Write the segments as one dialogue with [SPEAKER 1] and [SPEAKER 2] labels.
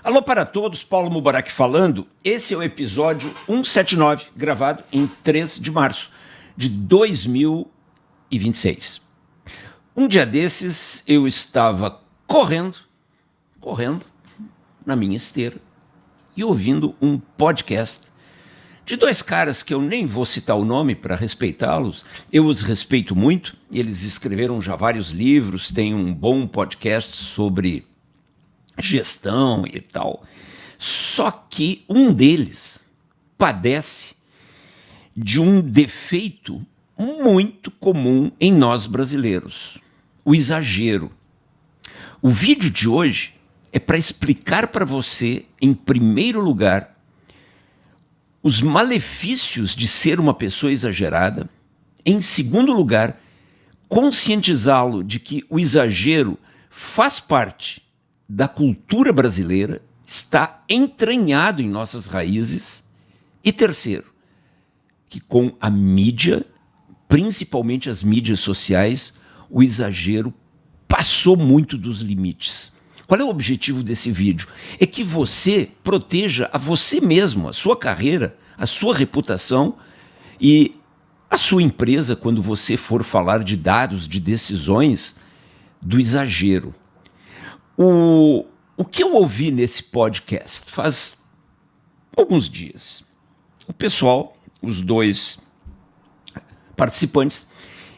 [SPEAKER 1] Alô para todos, Paulo Mubarak falando. Esse é o episódio 179, gravado em 3 de março de 2026. Um dia desses eu estava correndo na minha esteira e ouvindo um podcast de dois caras que eu nem vou citar o nome para respeitá-los. Eu os respeito muito, eles escreveram já vários livros, têm um bom podcast sobre gestão e tal. Só que um deles padece de um defeito muito comum em nós brasileiros: o exagero. O vídeo de hoje é para explicar para você, em primeiro lugar, os malefícios de ser uma pessoa exagerada. Em segundo lugar, conscientizá-lo de que o exagero faz parte da cultura brasileira, está entranhado em nossas raízes. E terceiro, que com a mídia, principalmente as mídias sociais, o exagero passou muito dos limites. Qual é o objetivo desse vídeo? É que você proteja a você mesmo, a sua carreira, a sua reputação e a sua empresa quando você for falar de dados, de decisões, do exagero. O que eu ouvi nesse podcast faz alguns dias. O pessoal, os dois participantes,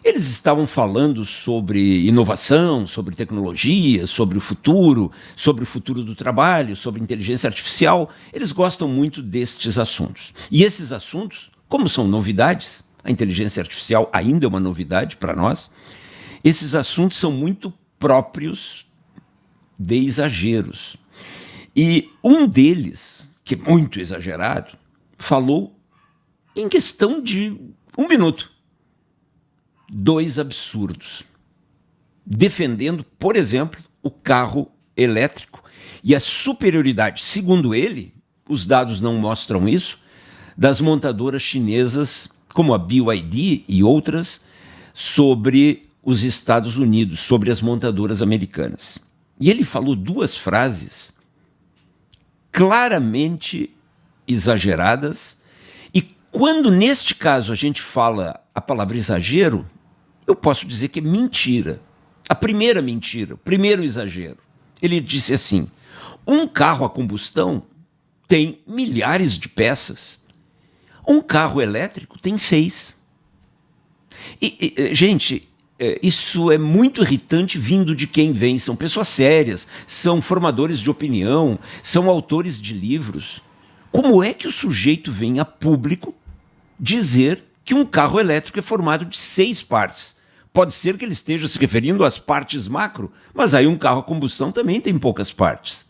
[SPEAKER 1] eles estavam falando sobre inovação, sobre tecnologia, sobre o futuro do trabalho, sobre inteligência artificial. Eles gostam muito destes assuntos. E esses assuntos, como são novidades, a inteligência artificial ainda é uma novidade para nós, esses assuntos são muito próprios de exageros. E um deles, que é muito exagerado, falou em questão de 1 minuto. 2 absurdos, defendendo, por exemplo, o carro elétrico e a superioridade, segundo ele, os dados não mostram isso, das montadoras chinesas como a BYD e outras sobre os Estados Unidos, sobre as montadoras americanas. E ele falou 2 frases claramente exageradas, e quando neste caso a gente fala a palavra exagero, eu posso dizer que é mentira. A primeira mentira, o primeiro exagero. Ele disse assim: um carro a combustão tem milhares de peças. Um carro elétrico tem 6. Gente, isso é muito irritante vindo de quem vem. São pessoas sérias, são formadores de opinião, são autores de livros. Como é que o sujeito vem a público dizer que um carro elétrico é formado de 6 partes? Pode ser que ele esteja se referindo às partes macro, mas aí um carro a combustão também tem poucas partes.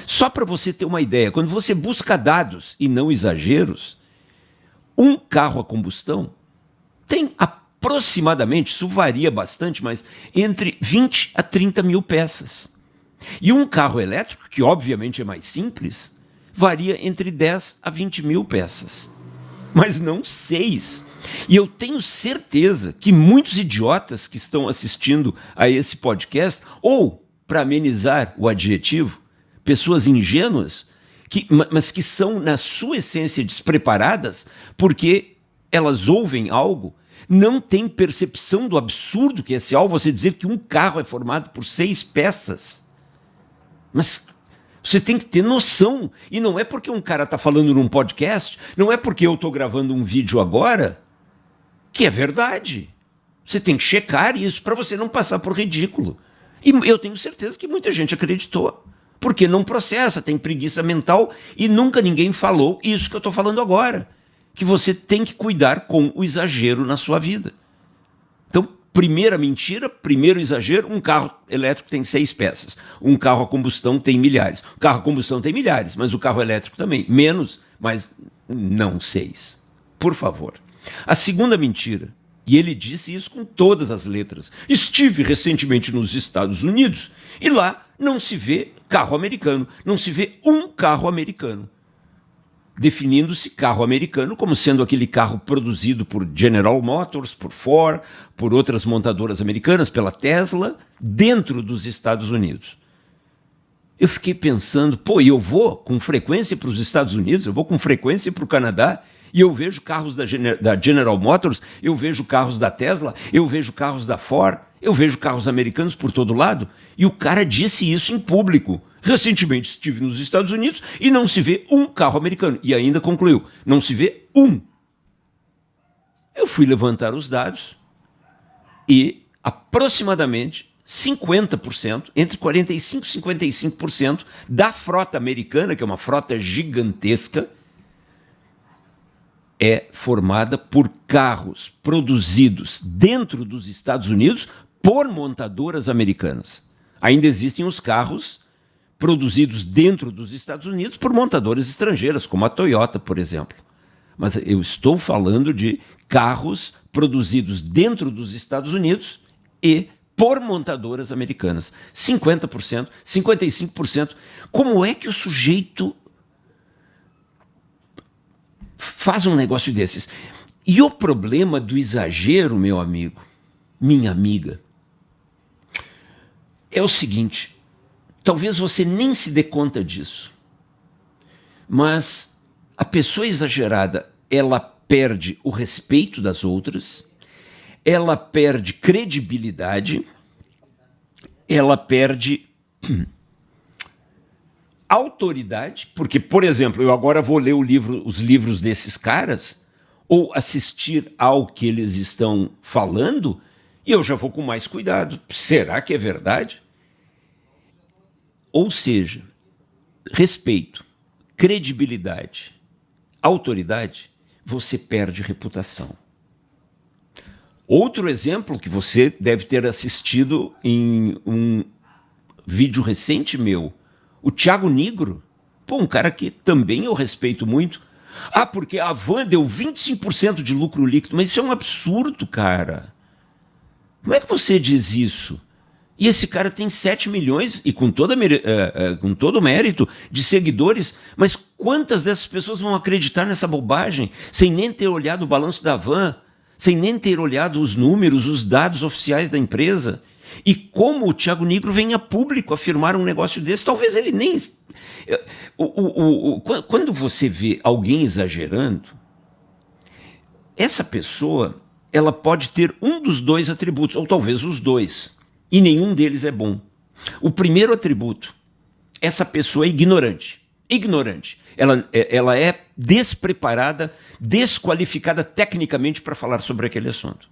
[SPEAKER 1] Só para você ter uma ideia, quando você busca dados e não exageros, um carro a combustão tem aproximadamente, isso varia bastante, mas entre 20 a 30 mil peças. E um carro elétrico, que obviamente é mais simples, varia entre 10 a 20 mil peças. Mas não 6. E eu tenho certeza que muitos idiotas que estão assistindo a esse podcast, ou, para amenizar o adjetivo, pessoas ingênuas, mas que são, na sua essência, despreparadas, porque elas ouvem algo, não têm percepção do absurdo que é esse algo, você dizer que um carro é formado por 6 peças. Mas você tem que ter noção. E não é porque um cara está falando num podcast, não é porque eu estou gravando um vídeo agora, que é verdade. Você tem que checar isso para você não passar por ridículo. E eu tenho certeza que muita gente acreditou, porque não processa, tem preguiça mental e nunca ninguém falou isso que eu estou falando agora, que você tem que cuidar com o exagero na sua vida. Então, primeira mentira, primeiro exagero: um carro elétrico tem 6 peças. Um carro a combustão tem milhares. O carro a combustão tem milhares, mas o carro elétrico também. Menos, mas não 6. Por favor. A segunda mentira, e ele disse isso com todas as letras: estive recentemente nos Estados Unidos e lá não se vê carro americano, não se vê um carro americano. Definindo-se carro americano como sendo aquele carro produzido por General Motors, por Ford, por outras montadoras americanas, pela Tesla, dentro dos Estados Unidos. eu fiquei pensando, pô, eu vou com frequência para os Estados Unidos, eu vou com frequência para o Canadá, e eu vejo carros da General Motors, eu vejo carros da Tesla, eu vejo carros da Ford, eu vejo carros americanos por todo lado, e o cara disse isso em público. Recentemente estive nos Estados Unidos e não se vê um carro americano. E ainda concluiu, não se vê um. Eu fui levantar os dados e aproximadamente 50%, entre 45% e 55% da frota americana, que é uma frota gigantesca, é formada por carros produzidos dentro dos Estados Unidos por montadoras americanas. Ainda existem os carros produzidos dentro dos Estados Unidos por montadoras estrangeiras, como a Toyota, por exemplo. Mas eu estou falando de carros produzidos dentro dos Estados Unidos e por montadoras americanas. 50%, 55%. Como é que o sujeito faz um negócio desses? E o problema do exagero, meu amigo, minha amiga, é o seguinte, talvez você nem se dê conta disso, mas a pessoa exagerada, ela perde o respeito das outras, ela perde credibilidade, ela perde autoridade, porque, por exemplo, eu agora vou ler os livros desses caras, ou assistir ao que eles estão falando, e eu já vou com mais cuidado. Será que é verdade? Ou seja, respeito, credibilidade, autoridade, você perde reputação. Outro exemplo que você deve ter assistido em um vídeo recente meu, o Thiago Nigro, pô, um cara que também eu respeito muito. Ah, porque a Van deu 25% de lucro líquido, mas isso é um absurdo, cara. Como é que você diz isso? E esse cara tem 7 milhões, e com todo o mérito, de seguidores, mas quantas dessas pessoas vão acreditar nessa bobagem, sem nem ter olhado o balanço da Van, sem nem ter olhado os números, os dados oficiais da empresa? E como o Thiago Nigro vem a público afirmar um negócio desse, talvez ele nem... Quando você vê alguém exagerando, essa pessoa, ela pode ter um dos dois atributos, ou talvez os dois, e nenhum deles é bom. O primeiro atributo, essa pessoa é ignorante. Ignorante. Ela é despreparada, desqualificada tecnicamente para falar sobre aquele assunto.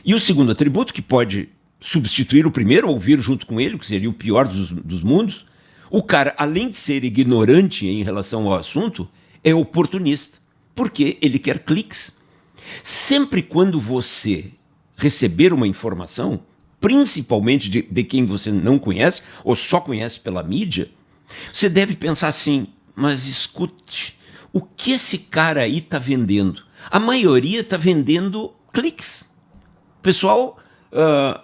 [SPEAKER 1] E o segundo atributo, que pode substituir o primeiro ou vir junto com ele, que seria o pior dos mundos, o cara, além de ser ignorante em relação ao assunto, é oportunista, porque ele quer cliques. Sempre quando você receber uma informação, principalmente de quem você não conhece, ou só conhece pela mídia, você deve pensar assim, mas escute, o que esse cara aí está vendendo? A maioria está vendendo cliques. O pessoal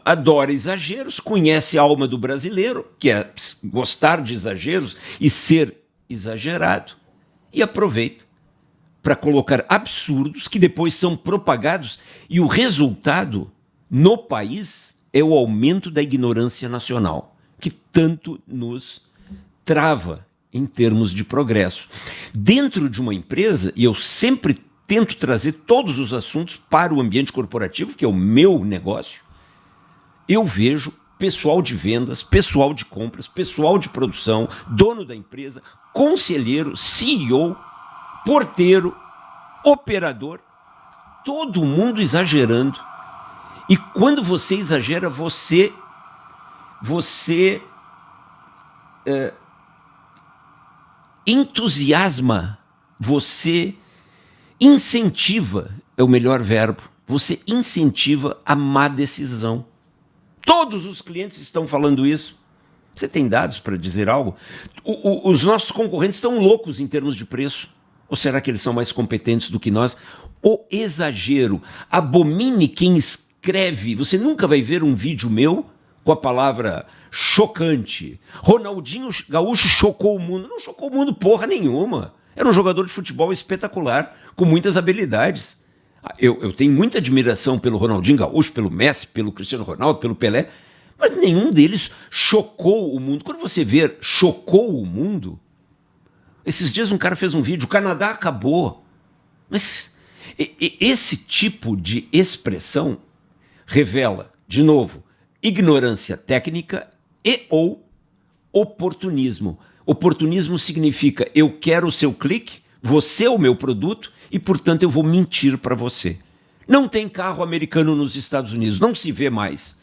[SPEAKER 1] adora exageros, conhece a alma do brasileiro, que é gostar de exageros e ser exagerado, e aproveita para colocar absurdos que depois são propagados, e o resultado no país é o aumento da ignorância nacional, que tanto nos trava em termos de progresso. Dentro de uma empresa, e eu sempre tento trazer todos os assuntos para o ambiente corporativo, que é o meu negócio, eu vejo pessoal de vendas, pessoal de compras, pessoal de produção, dono da empresa, conselheiro, CEO, porteiro, operador, todo mundo exagerando. E quando você exagera, você entusiasma, você incentiva, é o melhor verbo, você incentiva a má decisão. Todos os clientes estão falando isso. Você tem dados para dizer algo? Os nossos concorrentes estão loucos em termos de preço. Ou será que eles são mais competentes do que nós? O exagero. Abomine quem escreve. Você nunca vai ver um vídeo meu com a palavra chocante. Ronaldinho Gaúcho chocou o mundo. Não chocou o mundo porra nenhuma. Era um jogador de futebol espetacular, com muitas habilidades. Eu tenho muita admiração pelo Ronaldinho Gaúcho, pelo Messi, pelo Cristiano Ronaldo, pelo Pelé, Mas nenhum deles chocou o mundo. Quando você vê chocou o mundo, esses dias um cara fez um vídeo, o Canadá acabou. Mas esse tipo de expressão revela, de novo, ignorância técnica e ou oportunismo. Oportunismo significa eu quero o seu clique, você é o meu produto e, portanto, eu vou mentir para você. Não tem carro americano nos Estados Unidos, não se vê mais.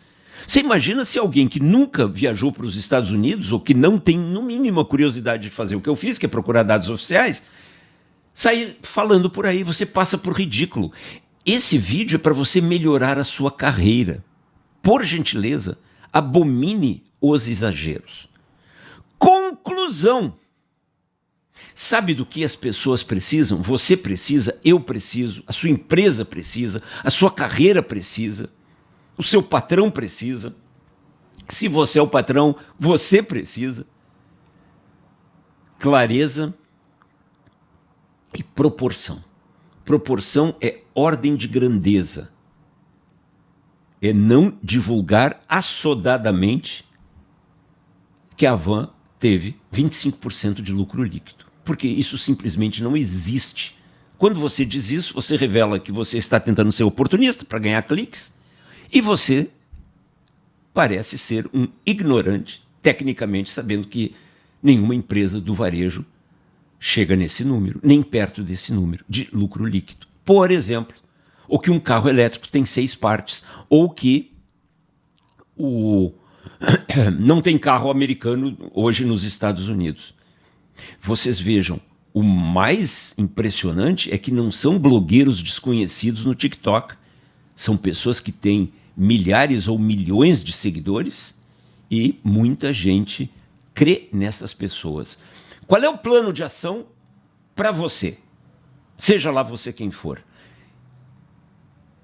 [SPEAKER 1] Você imagina se alguém que nunca viajou para os Estados Unidos ou que não tem, no mínimo, a curiosidade de fazer o que eu fiz, que é procurar dados oficiais, sair falando por aí, você passa por ridículo. Esse vídeo é para você melhorar a sua carreira. Por gentileza, abomine os exageros. Conclusão. Sabe do que as pessoas precisam? Você precisa, eu preciso, a sua empresa precisa, a sua carreira precisa, o seu patrão precisa. Se você é o patrão, você precisa. Clareza e proporção. Proporção é ordem de grandeza. É não divulgar assodadamente que a Van teve 25% de lucro líquido. Porque isso simplesmente não existe. Quando você diz isso, você revela que você está tentando ser oportunista para ganhar cliques e você parece ser um ignorante, tecnicamente, sabendo que nenhuma empresa do varejo chega nesse número, nem perto desse número de lucro líquido. Por exemplo, ou que um carro elétrico tem 6 partes, ou que não tem carro americano hoje nos Estados Unidos. Vocês vejam, o mais impressionante é que não são blogueiros desconhecidos no TikTok. São pessoas que têm milhares ou milhões de seguidores e muita gente crê nessas pessoas. Qual é o plano de ação para você? Seja lá você quem for.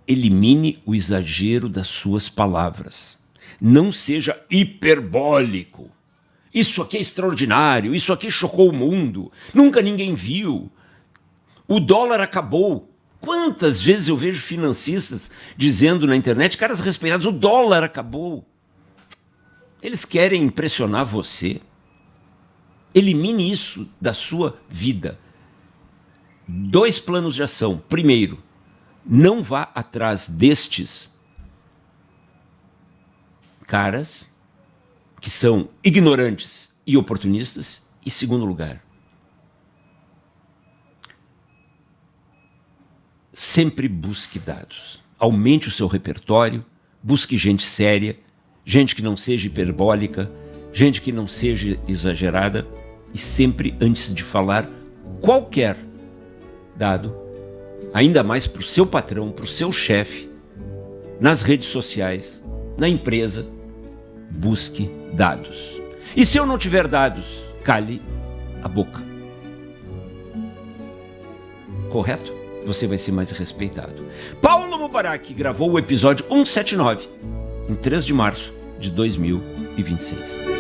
[SPEAKER 1] Elimine o exagero das suas palavras. Não seja hiperbólico. Isso aqui é extraordinário, isso aqui chocou o mundo. Nunca ninguém viu. O dólar acabou. Quantas vezes eu vejo financistas dizendo na internet, caras respeitados, o dólar acabou. Eles querem impressionar você. Elimine isso da sua vida. 2 planos de ação. Primeiro, não vá atrás destes caras que são ignorantes e oportunistas. E segundo lugar, sempre busque dados. Aumente o seu repertório, busque gente séria, gente que não seja hiperbólica, gente que não seja exagerada e sempre, antes de falar qualquer dado, ainda mais para o seu patrão, para o seu chefe, nas redes sociais, na empresa, busque dados. E se eu não tiver dados, cale a boca. Correto? Você vai ser mais respeitado. Paulo Mubarak gravou o episódio 179 em 3 de março de 2026.